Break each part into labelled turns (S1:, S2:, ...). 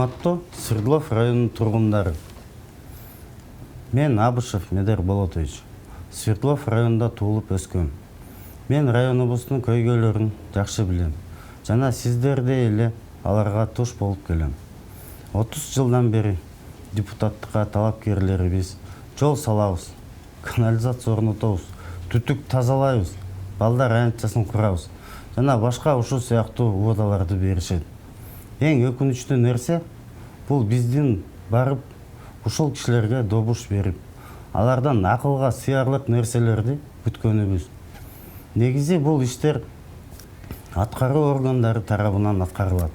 S1: Урматтуу Свердлов районунун тургундары. Мен Абышев Медер Болотович. Свердлов районунда туулуп өскөм. Мен районубуздун көйгөйлөрүн жакшы билем. Жана сиздердей эле аларга туш болуп келем. 30 жылдан бери депутаттыкка талапкерлерибиз жол салабыз, канализация орнотобуз, түтүк тазалайбыз, балдар аянтчасын курабыз. Жана башка ушул сыяктуу убадаларды беришет. Эң өкүнүчтүү нерсе бул биздин барып ушул кишилерге добуш берип, алардан акылга сыярлык нерселерди күткөнүбүз. Негизи бул иштер аткаруу органдары тарабынан аткарылат.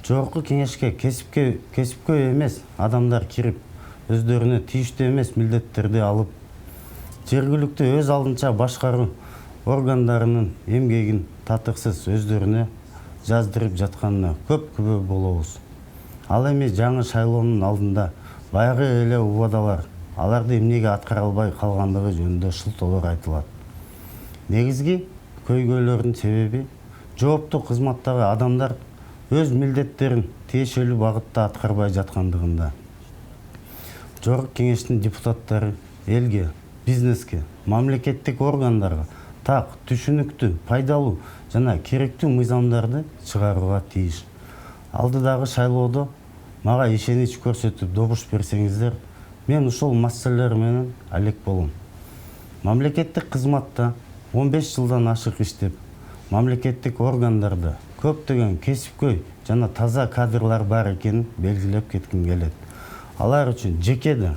S1: Жогорку кеңешке кесипкө эмес адамдар кирип, өздөрүнө тийиштүү эмес милдеттерди алып, жергиликтүү өз алдынча башкаруу органдарынын эмгегин татыксыз өздөрүнө жаздырып жатканына көп күбө болобуз. Ал эми жаңы шайлоонун алдында баягы эле убадалар, аларды эмнеге аткара албай калгандыгы жөнүндө шылтоолор айтылат. Негизги көйгөйлөрдүн себеби жооптуу кызматтагы адамдар өз милдеттерин тиешелүү багытта аткарбай жаткандыгында. Жогорку кеңештин депутаттары элге, бизнеске, мамлекеттик органдарга так, түшүнүктүү, пайдалуу жана керектүү мыйзамдарды чыгарууга тийиш. Алдыдагы шайлоодо мага ишенич көрсөтүп добуш берсеңиздер, мен ушул маселелер менен алек болом. Мамлекеттик кызматта 15 жылдан ашык иштеп, мамлекеттик органдарда көптөгөн кесипкөй жана таза кадрлар бар экенин белгилеп кетким келет. Алар үчүн жеке да,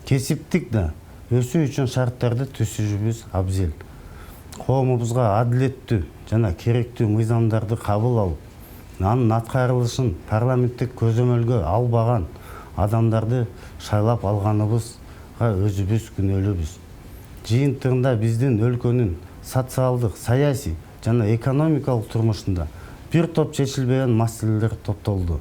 S1: кесиптик да өсүү үчүн шарттарды түзүүбүз абзел. Коомубузга адилеттүү жана керектүү мыйзамдарды кабыл алып, анын аткарылышын парламенттик көзөмөлгө албаган адамдарды шайлап алганыбызга өзүбүз күнөөлүүбүз. Жыйынтыгында биздин өлкөнүн социалдык, саясий жана экономикалык турмушунда бир топ чечилбеген маселелер топтолду.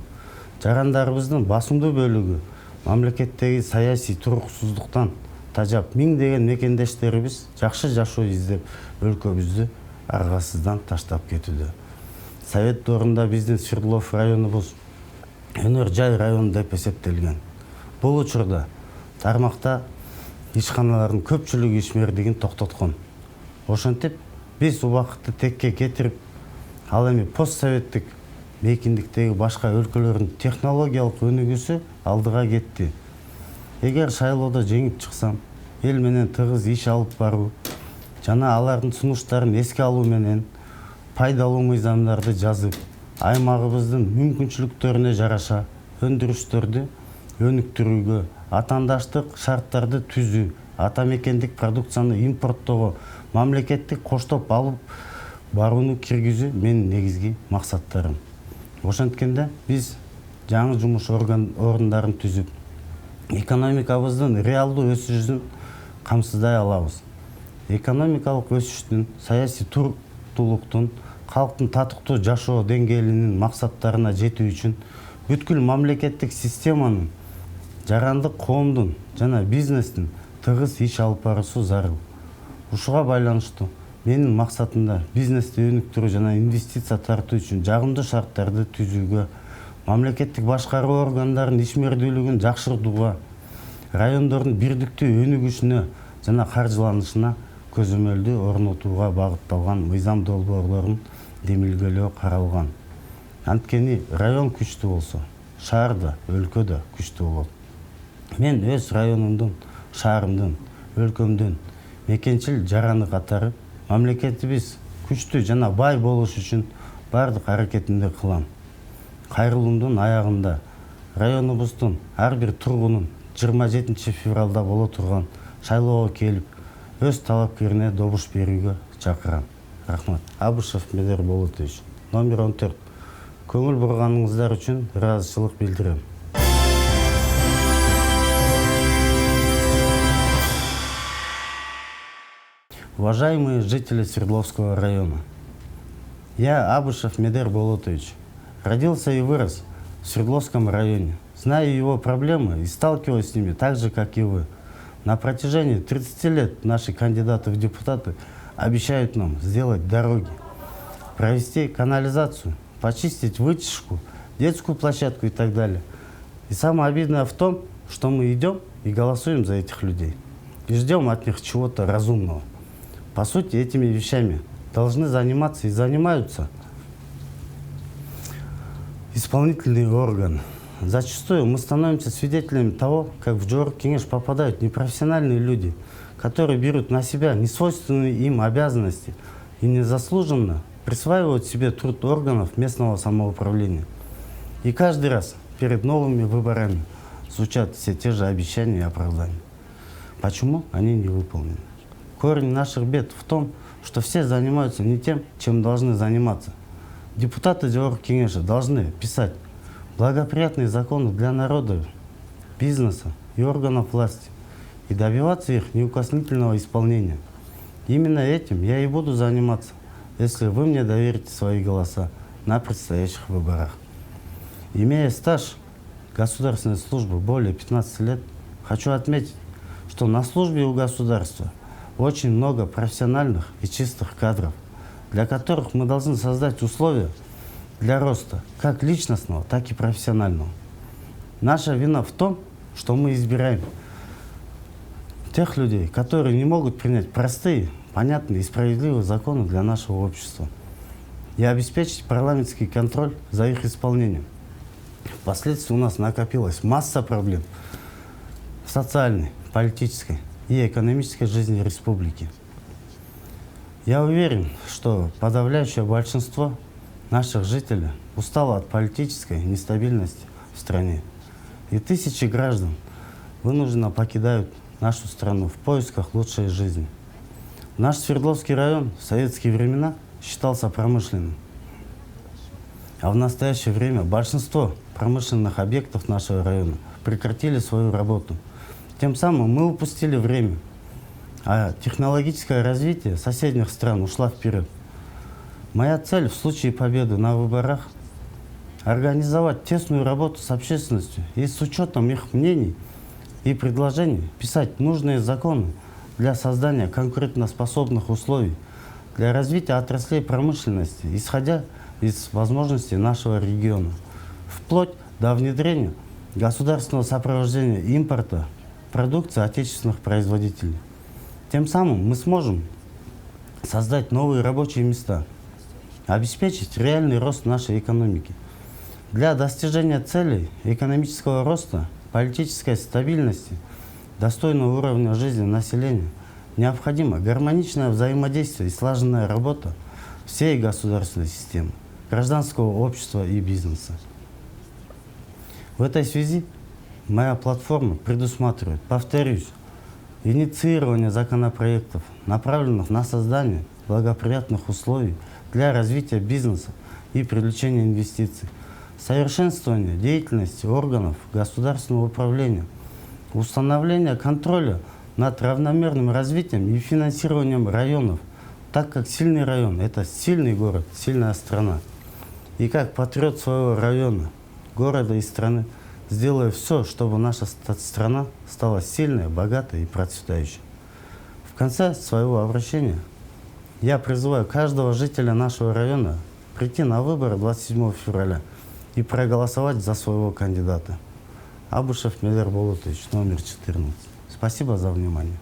S1: Жарандарыбыздын басымдуу бөлүгү мамлекеттеги саясий туруксуздуктан тажап, миңдеген мекендештерибиз жакшы жашоо издеп, өлкөбүздү аргасыздан таштап кетүүдө. Совет доорунда биздин Свердлов районубуз өнөр жай район деп эсептелген. Бул учурда тармакта ишканалардын көпчүлүгү ишмердигин токтоткон. Ошентип, биз убакытты текке кетирип, ал эми постсоветтик мейкиндиктеги башка өлкөлөрдүн технологиялык өнүгүүсү алдыга кетти. Эгер шайлоодо жеңип чыксам, эл менен тыгыз иш алып баруу жана алардын сунуштарын эске алуу менен пайдалуу мыйзамдарды жазып, аймагыбыздын мүмкүнчүлүктөрүнө жараша өндүрүштөрдү өнүктүрүүгө, атаандаштык шарттарды түзүү, ата мекендик продукцияны импорттоого, мамлекеттик коштоп алып барууну киргизүү менин негизги максаттарым. Ошенткенде биз жаңы жумуш орундарын түзүп, экономикабыздын реалдуу өсүшүн камсыздай алабыз. Экономикалык өсүштүн, саясий туруктуулуктун, калктын татыктуу жашоо деңгээлинин максаттарына жетүү үчүн бүткүл мамлекеттик системанын, жарандык коомдун жана бизнестин тыгыз иш алып баруусу зарыл. Ушуга байланыштуу менин максатымда бизнести өнүктүрүү жана инвестиция тартуу үчүн жагымдуу шарттарды түзүүгө, мамлекеттик башкаруу органдарынын ишмердүүлүгүн жакшыртууга, райондордун бирдиктүү өнүгүшүнө жана каржыланышына көзөмөлдү орнотууга багытталган мыйзам долбоорлорун демилгелөө каралган. Анткени район күчтүү болсо, шаар да, өлкө да күчтүү болот. Мен өз районумдун, шаарымдын, өлкөмдүн мекенчил жараны катары мамлекетибиз күчтүү жана бай болуш үчүн бардык аракетимди кылам. Кайрылуумдун аягында районубуздун ар бир тургунун 27 февралда боло турган шайлоого келип, өз талапкерине добуш берүүгө чакырам. Рахмат. Абышев Медер Болотович, номер 14. Көңүл бурганыңыздар үчүн ыраазычылык билдирем. Уважаемые жители Свердловского района, я, Абышев Медер Болотович, родился и вырос в Свердловском районе. Знаю его проблемы и сталкиваюсь с ними так же, как и вы. На протяжении 30 лет наши кандидаты в депутаты обещают нам сделать дороги, провести канализацию, почистить вытяжку, детскую площадку и так далее. И самое обидное в том, что мы идем и голосуем за этих людей. И ждем от них чего-то разумного. По сути, этими вещами должны заниматься и занимаются исполнительные органы. Зачастую мы становимся свидетелями того, как в Джору-Кенеш попадают непрофессиональные люди, которые берут на себя несвойственные им обязанности и незаслуженно присваивают себе труд органов местного самоуправления. И каждый раз перед новыми выборами звучат все те же обещания и оправдания. Почему они не выполнены? Корень наших бед в том, что все занимаются не тем, чем должны заниматься. Депутаты Джору-Кенеша должны писать благоприятные законы для народа, бизнеса и органов власти и добиваться их неукоснительного исполнения. Именно этим я и буду заниматься, если вы мне доверите свои голоса на предстоящих выборах. Имея стаж государственной службы более 15 лет, хочу отметить, что на службе у государства очень много профессиональных и чистых кадров, для которых мы должны создать условия для роста как личностного, так и профессионального. Наша вина в том, что мы избираем тех людей, которые не могут принять простые, понятные и справедливые законы для нашего общества и обеспечить парламентский контроль за их исполнением. Впоследствии у нас накопилась масса проблем в социальной, политической и экономической жизни республики. Я уверен, что подавляющее большинство наших жителей устало от политической нестабильности в стране, и тысячи граждан вынужденно покидают нашу страну в поисках лучшей жизни. Наш Свердловский район в советские времена считался промышленным, а в настоящее время большинство промышленных объектов нашего района прекратили свою работу. Тем самым мы упустили время, а технологическое развитие соседних стран ушло вперед. Моя цель в случае победы на выборах – организовать тесную работу с общественностью и с учетом их мнений и предложений писать нужные законы для создания конкурентоспособных условий для развития отраслей промышленности, исходя из возможностей нашего региона, вплоть до внедрения государственного сопровождения импорта продукции отечественных производителей. Тем самым мы сможем создать новые рабочие места, обеспечить реальный рост нашей экономики. Для достижения целей экономического роста, политической стабильности, достойного уровня жизни населения необходимо гармоничное взаимодействие и слаженная работа всей государственной системы, гражданского общества и бизнеса. В этой связи моя платформа предусматривает, повторюсь, инициирование законопроектов, направленных на создание благоприятных условий для развития бизнеса и привлечения инвестиций, совершенствование деятельности органов государственного управления, установление контроля над равномерным развитием и финансированием районов, так как сильный район – это сильный город, сильная страна. И как патриот своего района, города и страны, сделаю все, чтобы наша страна стала сильной, богатой и процветающей. В конце своего обращения я призываю каждого жителя нашего района прийти на выборы 27 февраля и проголосовать за своего кандидата. Абушев Мелер Болотович, номер 14. Спасибо за внимание.